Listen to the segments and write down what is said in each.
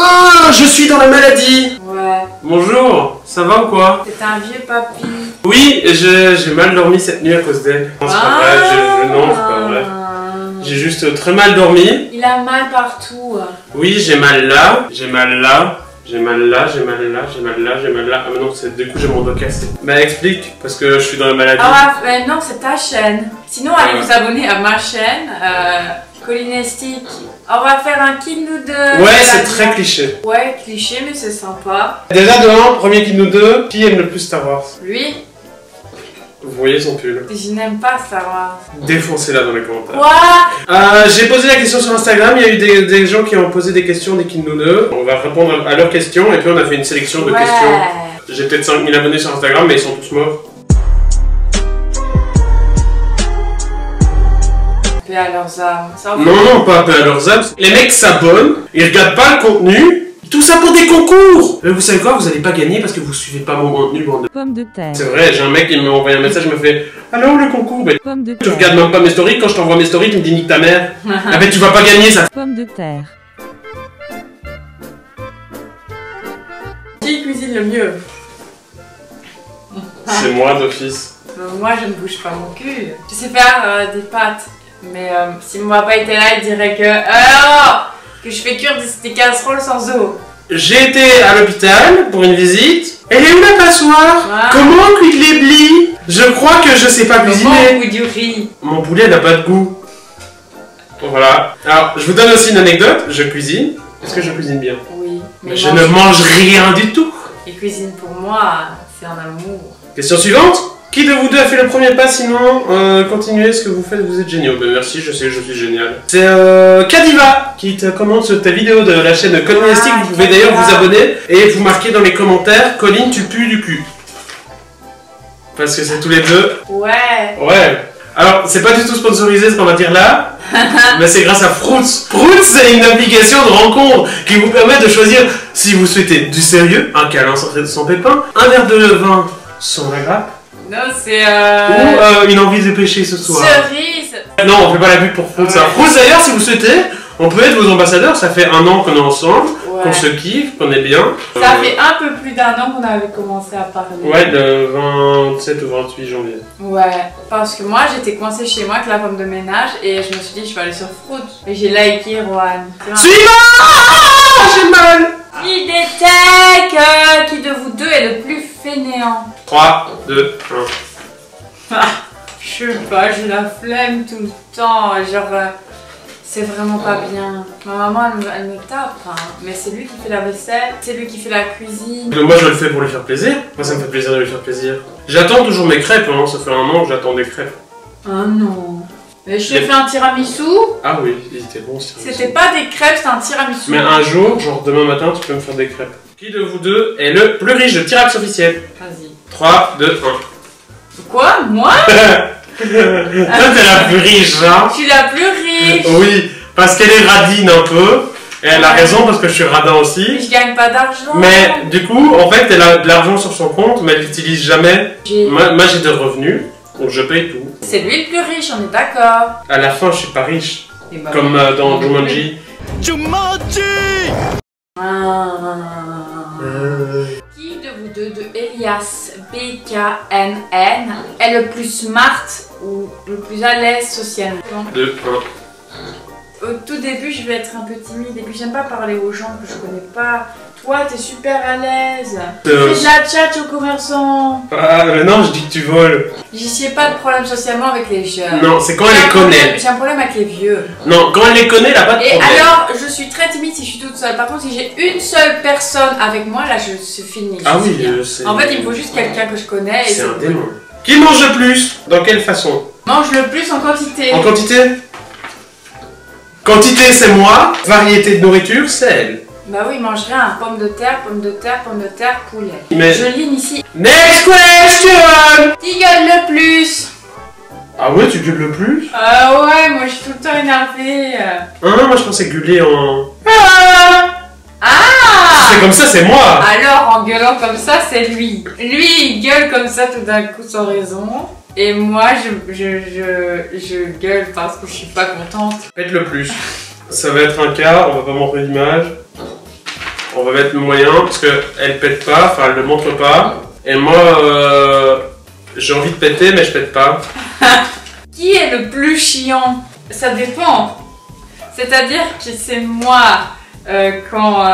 Oh, je suis dans la maladie. Ouais. Bonjour, ça va ou quoi? C'est un vieux papy. Oui, j'ai mal dormi cette nuit à cause d'elle. Non, c'est pas vrai, non, c'est pas vrai. J'ai juste très mal dormi. Il a mal partout. Oui, j'ai mal là, j'ai mal là. J'ai mal là, j'ai mal là, j'ai mal là, j'ai mal là. Ah mais non, du coup j'ai mon dos cassé. Bah explique, parce que je suis dans la maladie. Ah non, c'est ta chaîne. Sinon, allez vous abonner à ma chaîne, Colinestic. On va faire un Kid nous deux. Ouais, c'est très cliché. Ouais, cliché, mais c'est sympa. Déjà de 1, premier Kid nous deux, qui aime le plus Star Wars? Lui. Vous voyez son pull. Je n'aime pas Star Wars. Défoncez-la dans les commentaires. Quoi? J'ai posé la question sur Instagram, il y a eu des gens qui ont posé des questions des Kid nous deux. On va répondre à leurs questions et puis on a fait une sélection de questions. J'ai peut-être 5000 abonnés sur Instagram mais ils sont tous morts. Paix à leurs âmes. Non, pas paix à leurs âmes. Les mecs s'abonnent, ils regardent pas le contenu. Tout ça pour des concours. Vous savez quoi? Vous allez pas gagner parce que vous suivez pas mon contenu, bande de pommes de terre. C'est vrai, j'ai un mec qui m'a envoyé un message, il me fait alors le concours, mais pommes de terre. tu regardes même pas mes stories, quand je t'envoie mes stories, tu me dis nique ta mère. Ah ben tu vas pas gagner ça. Pommes de terre. Qui cuisine le mieux? C'est moi d'office. Moi je ne bouge pas mon cul. Je sais faire des pâtes, mais si mon papa était là, il dirait que je fais cuire des casseroles sans eau. J'ai été à l'hôpital pour une visite. Elle est où la passoire? Comment on cuit les blis? Je crois que je sais pas cuisiner. Comment on cuit du riz? Mon poulet n'a pas de goût. Voilà. Alors, je vous donne aussi une anecdote. Je cuisine. Est-ce que je cuisine bien? Oui. Mais je ne mange rien du tout. Il cuisine pour moi, c'est un amour. Question suivante. Qui de vous deux a fait le premier pas? Sinon, continuez ce que vous faites, vous êtes géniaux. Ben merci, je sais que je suis génial. C'est Kadiva qui te commente sur ta vidéo de la chaîne Colinestic. Vous pouvez d'ailleurs vous abonner et vous marquer dans les commentaires Colline, tu pues du cul. Parce que c'est tous les deux. Ouais. Ouais. Alors, c'est pas du tout sponsorisé ce qu'on va dire là, mais c'est grâce à Fruits. Fruits, c'est une application de rencontre qui vous permet de choisir si vous souhaitez du sérieux, un câlin sans pépin, un verre de vin sans la grappe. Non, c'est ou une envie de pêcher ce soir. Cerise. Non, on fait pas la pub pour Fruits. Ouais. Fruits d'ailleurs, si vous souhaitez, on peut être vos ambassadeurs. Ça fait 1 an qu'on est ensemble, qu'on se kiffe, qu'on est bien. Ça fait un peu plus d'1 an qu'on avait commencé à parler. Ouais, le 27 ou 28 janvier. Ouais, parce que moi j'étais coincée chez moi avec la femme de ménage et je me suis dit je vais aller sur Fruits. Et j'ai liké Rohan. Suivant! J'ai mal! Qui détecte qui de vous deux est le plus fainéant? 3, 2, 1. Je sais pas, j'ai la flemme tout le temps, genre c'est vraiment pas bien. Ma maman elle me tape, hein. Mais c'est lui qui fait la vaisselle, c'est lui qui fait la cuisine. Moi je le fais pour lui faire plaisir, moi ça me fait plaisir de lui faire plaisir. J'attends toujours mes crêpes, hein. Ça fait 1 an que j'attends des crêpes. Ah non. Mais je t'ai fait un tiramisu. Ah oui, il était bon ce tiramisu. C'était pas des crêpes, c'était un tiramisu. Mais un jour, genre demain matin, tu peux me faire des crêpes. Qui de vous deux est le plus riche de Tirax officiel? Vas-y. 3, 2, 1. Quoi? Moi? Toi t'es la plus riche, hein? Je suis la plus riche. Oui, parce qu'elle est radine un peu. Et elle a raison parce que je suis radin aussi. Mais je gagne pas d'argent. Mais du coup, en fait, elle a de l'argent sur son compte, mais elle l'utilise jamais. Moi j'ai des revenus, donc je paye tout. C'est lui le plus riche, on est d'accord. À la fin, je suis pas riche. Bah, comme dans Jumanji. Jumanji! Qui de vous deux, de Elias BKNN, est le plus smart ou le plus à l'aise socialement? 2, 1. Au tout début, je vais être un peu timide et puis j'aime pas parler aux gens que je connais pas. Toi, t'es super à l'aise. Tu fais de la tchatch aux commerçants. Ah, mais non, je dis que tu voles. J'ai pas de problème socialement avec les jeunes. Non, c'est quand elle les connaît. J'ai un problème avec les vieux. Non, quand elle les connaît, elle a pas de problème. Et alors, je suis très timide si je suis toute seule. Par contre, si j'ai une seule personne avec moi, là, je suis finie. Ah oui, je sais. En fait, il me faut juste quelqu'un que je connais. C'est un démon. Qui mange le plus? Dans quelle façon? Mange le plus en quantité. En quantité? Quantité, c'est moi. Variété de nourriture, c'est elle. Bah oui, mange rien. Pomme de terre, pomme de terre, pomme de terre, poulet. Mais... Je ligne ici. Next question! Qui gueule le plus? Ah ouais, tu gueules le plus? Ah ouais, moi je suis tout le temps énervée. Ah non, moi je pensais gueuler en... Ah! C'est comme ça, c'est moi! Alors, en gueulant comme ça, c'est lui. Lui, il gueule comme ça tout d'un coup sans raison. Et moi, je gueule parce que je suis pas contente. Faites le plus. Ça va être un cas, on va pas montrer l'image. On va mettre moyen parce qu'elle pète pas, enfin elle le montre pas. Et moi, j'ai envie de péter mais je pète pas. Qui est le plus chiant? Ça dépend. C'est-à-dire que c'est moi quand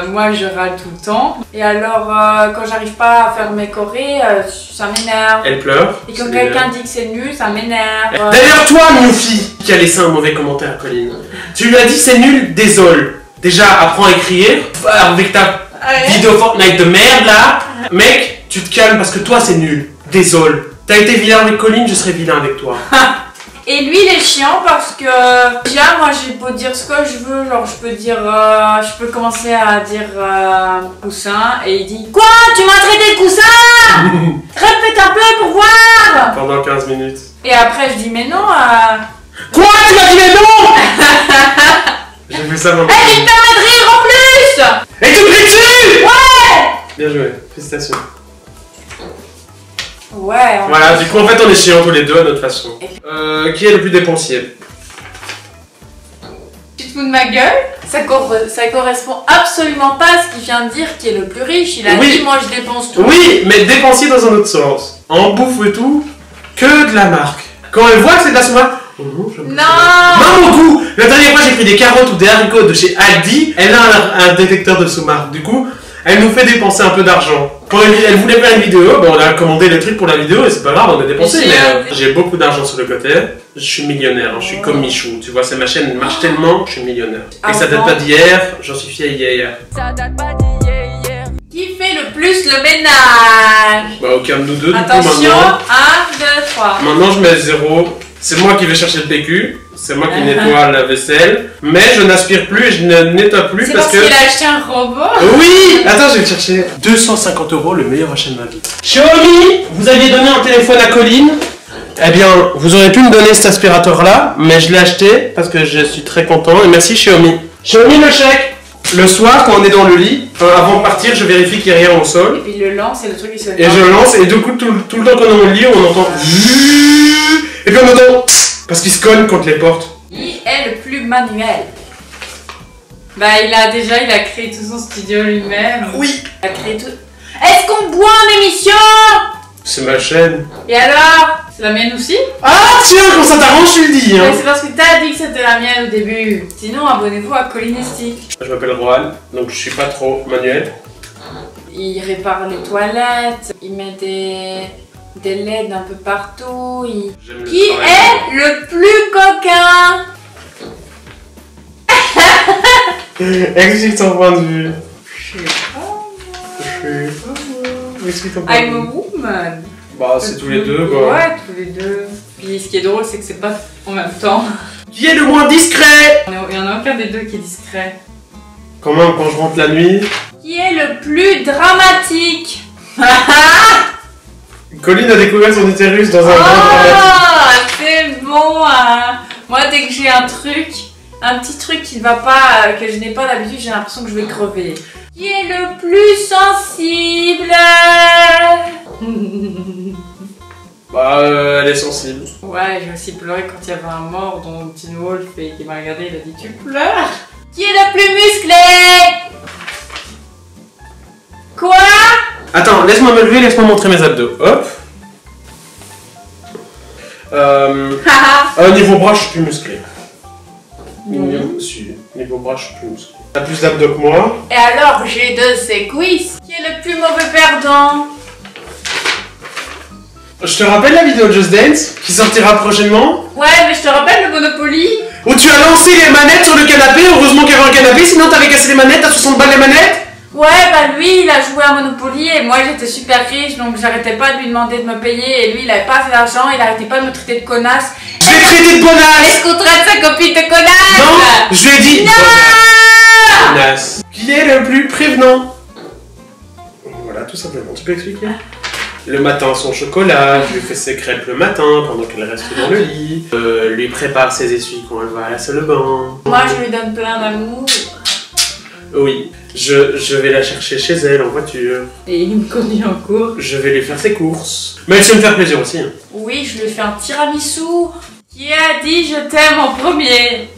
moi je râle tout le temps. Et alors quand j'arrive pas à faire mes chorés, ça m'énerve. Elle pleure. Et quand quelqu'un dit que c'est nul, ça m'énerve. D'ailleurs toi, Miofi, qui a laissé un mauvais commentaire à Colline, tu lui as dit c'est nul, désolé. Déjà, apprends à écrire avec ta vidéo Fortnite de merde là. Mec, tu te calmes parce que toi c'est nul. Désolé. T'as été vilain avec Colline, je serai vilain avec toi. Et lui il est chiant parce que déjà moi j'ai beau dire ce que je veux, genre je peux dire, je peux commencer à dire coussin et il dit quoi, tu m'as traité de coussin. Répète un peu pour voir. Pendant 15 minutes. Et après je dis mais non. Quoi, tu m'as dit mais non. J'ai fait ça vraiment. Eh, il te permet de rire en plus. Et tu me cries dessus. Ouais. Bien joué, félicitations. Ouais. Voilà, du coup en fait on est chiants tous les deux à notre façon. Qui est le plus dépensier? Tu te fous de ma gueule? Ça correspond absolument pas à ce qu'il vient de dire qui est le plus riche. Il a dit moi je dépense tout. Oui, mais dépensier dans un autre sens. En bouffe et tout, que de la marque. Quand elle voit que c'est de la sous-marque, oh non, non, beaucoup. La dernière fois j'ai pris des carottes ou des haricots de chez Aldi, elle a un détecteur de sous-marque. Du coup, elle nous fait dépenser un peu d'argent. Elle voulait faire une vidéo, ben on a commandé les trucs pour la vidéo et c'est pas grave, on a dépensé. Mais j'ai beaucoup d'argent sur le côté. Je suis millionnaire, hein, je suis comme Michou. Tu vois, ma chaîne marche tellement, je suis millionnaire. Et ça date pas d'hier, j'en suis fier hier. Ça date pas d'hier. Qui fait le plus le ménage? Bah, aucun de nous deux, attention, du coup, maintenant. 1, 2, 3. Maintenant, je mets 0. C'est moi qui vais chercher le PQ. C'est moi qui nettoie la vaisselle. Mais je n'aspire plus et je ne nettoie plus parce que... C'est parce qu'il a acheté un robot? Oui. Attends, je vais te chercher. 250 €, le meilleur achat de ma vie. Xiaomi, vous aviez donné un téléphone à Colline. Eh bien, vous auriez pu me donner cet aspirateur-là, mais je l'ai acheté parce que je suis très content. Et merci Xiaomi. Xiaomi, le chèque. Le soir, quand on est dans le lit, avant de partir, je vérifie qu'il n'y a rien au sol. Et puis il le lance et le truc il se Et je lance, et du coup, tout le temps qu'on est dans le lit, on entend... Et puis on entend... Parce qu'il se cogne contre les portes. Qui est le plus manuel? Bah il a créé tout son studio lui-même. Oui. Il a créé tout... Est-ce qu'on boit en émission? C'est ma chaîne. Et alors? C'est la mienne aussi? Ah tiens, quand ça t'arrange, tu le dis hein. Mais c'est parce que t'as dit que c'était la mienne au début. Sinon, abonnez-vous à Colinestic. Je m'appelle Rohan, donc je suis pas trop manuel. Il répare les toilettes, il met des LED un peu partout. Qui est le plus coquin? Explique ton point de vue. Je sais pas. Explique ton point de vue. I'm a woman. Bah c'est tous les deux quoi. Ouais, tous les deux. Puis ce qui est drôle, c'est que c'est pas en même temps. Qui est le moins discret? Il y en a aucun des deux qui est discret. Quand même, quand je rentre la nuit. Qui est le plus dramatique? Colline a découvert son utérus dans un grand dramatique. C'est bon hein. Moi dès que j'ai un petit truc qui ne va pas, que je n'ai pas d'habitude, j'ai l'impression que je vais crever. Qui est le plus sensible? Bah elle est sensible. Ouais, j'ai aussi pleuré quand il y avait un mort dont Teen Wolf et qui m'a regardé, il a dit tu pleures? Qui est le plus musclé? Quoi? Attends, laisse-moi me lever, laisse-moi montrer mes abdos. Hop. Niveau bras, je suis plus musclé. Niveau bras, je suis plus musclé. T'as plus d'abdos que moi. Et alors, j'ai de ces quiz. Qui est le plus mauvais perdant? Je te rappelle la vidéo Just Dance qui sortira prochainement. Ouais, mais je te rappelle le Monopoly. Où tu as lancé les manettes sur le canapé. Heureusement qu'il y avait un canapé, sinon t'avais cassé les manettes à 60 balles les manettes. Ouais, bah lui, il a joué à Monopoly et moi j'étais super riche, donc j'arrêtais pas de lui demander de me payer et lui, il avait pas assez d'argent, il arrêtait pas de me traiter de connasse. Je l'ai traité de bonasse. Est-ce qu'on traite sa copine de connasse? Non, je lui ai dit non. Bonasse. Qui est le plus prévenant? Voilà, tout simplement. Tu peux expliquer? Le matin, son chocolat, je lui fais ses crêpes le matin pendant qu'elle reste dans le lit. Lui prépare ses essuies quand elle va à la salle de bain. Moi, je lui donne plein d'amour. Oui, je vais la chercher chez elle en voiture. Et il me conduit en cours. Je vais lui faire ses courses. Mais elle sait me faire plaisir aussi. Hein. Oui, je lui fais un tiramisu. Qui a dit je t'aime en premier?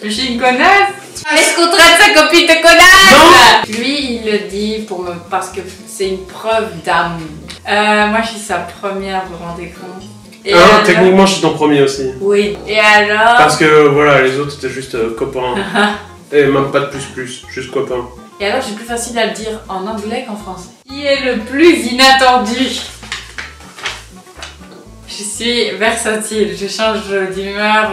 Je suis une connasse. Est-ce qu'on traite sa copine de connasse? Lui, il le dit parce que c'est une preuve d'amour. Moi, je suis sa première, vous vous rendez compte? Et alors... Techniquement, je suis ton premier aussi. Oui. Et alors? Parce que voilà, les autres étaient juste copains. Et même pas de plus, juste copains. Et alors, j'ai plus facile à le dire en anglais qu'en français. Qui est le plus inattendu? Je suis versatile, je change d'humeur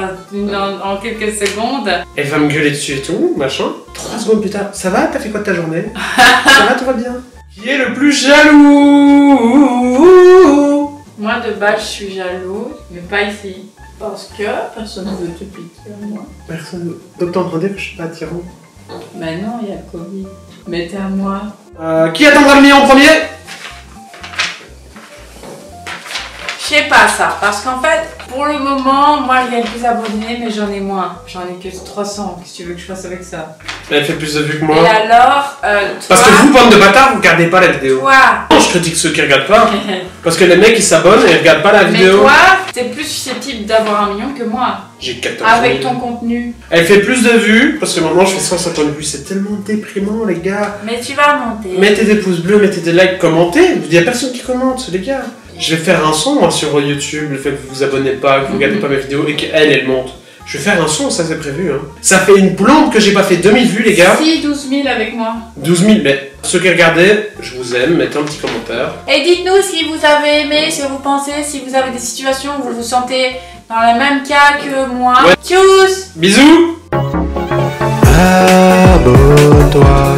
en quelques secondes. Elle va me gueuler dessus et tout, machin. 3 secondes plus tard, ça va? T'as fait quoi de ta journée? Ça va, tout va bien? Qui est le plus jaloux? Moi de base je suis jalouse, mais pas ici. Parce que personne ne veut te piquer à moi. Personne. Donc t'es en train de dire que je suis pas attirant? Mais non, il y a le Covid. Mais t'es à moi. Qui attendra le million en premier? Je sais pas ça, parce qu'en fait, pour le moment, moi je gagne plus abonnés, mais j'en ai moins. J'en ai que 300, qu'est-ce que tu veux que je fasse avec ça? Elle fait plus de vues que moi. Et alors, parce que vous, bande de bâtards, vous regardez pas la vidéo. Toi. Non, je critique ceux qui regardent pas. Parce que les mecs ils s'abonnent et ils regardent pas la vidéo. Mais toi, t'es plus susceptible d'avoir 1 million que moi. J'ai 14 avec ton contenu. Elle fait plus de vues, parce que maintenant je fais 150 vues, c'est tellement déprimant les gars. Mais tu vas monter. Mettez des pouces bleus, mettez des likes, commentez. Il y a personne qui commente, les gars. Je vais faire un son moi, sur YouTube, le fait que vous vous abonnez pas, que vous regardez pas mes vidéos et qu'elle monte. Je vais faire un son, ça c'est prévu. Hein. Ça fait une blonde que j'ai pas fait 2000 vues les gars. Si, 12 000 avec moi. 12 000, mais ceux qui regardaient, je vous aime, mettez un petit commentaire. Et dites-nous si vous avez aimé, ce que vous pensez, si vous avez des situations où vous vous sentez dans le même cas que moi. Ouais. Tchuss. Bisous. Abonne-toi.